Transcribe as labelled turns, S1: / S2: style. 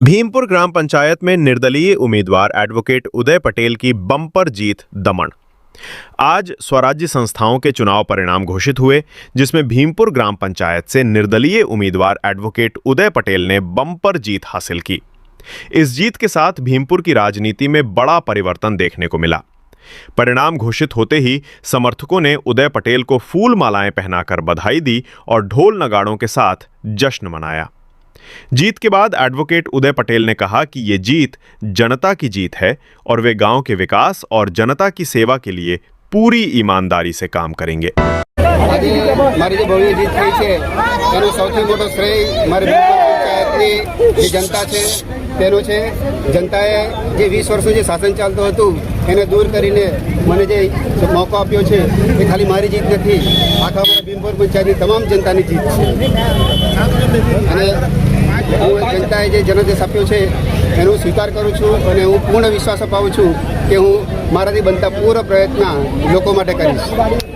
S1: भीमपुर ग्राम पंचायत में निर्दलीय उम्मीदवार एडवोकेट उदय पटेल की बम्पर जीत दमन। आज स्वराज्य संस्थाओं के चुनाव परिणाम घोषित हुए, जिसमें भीमपुर ग्राम पंचायत से निर्दलीय उम्मीदवार एडवोकेट उदय पटेल ने बम्पर जीत हासिल की। इस जीत के साथ भीमपुर की राजनीति में बड़ा परिवर्तन देखने को मिला। परिणाम घोषित होते ही समर्थकों ने उदय पटेल को फूल मालाएं पहनाकर बधाई दी और ढोल नगाड़ों के साथ जश्न मनाया। जीत के बाद एडवोकेट उदय पटेल ने कहा कि ये जीत जनता की जीत है और वे गांव के विकास और जनता की सेवा के लिए पूरी ईमानदारी से काम करेंगे।
S2: मारी जो भव्य जीत थी છે એનો સૌથી મોટો શ્રેય મારી પંચાયતની જે જનતા છે તેનો છે। જનતાએ જે 20 વર્ષનું જે શાસન ચાલતું હતું એને દૂર કરીને મને જે મોકો આપ્યો છે એ ખાલી મારી જીત નથી, આખા અમારા ભીમપુર પંચાયતની તમામ જનતાની જીત છે। અને હું જનતાએ જે જનાદેશ આપ્યો છે એનો સ્વીકાર કરું છું અને હું પૂર્ણ વિશ્વાસ અપાવું છું કે હું મારાથી બનતા પૂરો પ્રયત્ન લોકો માટે કરીશ।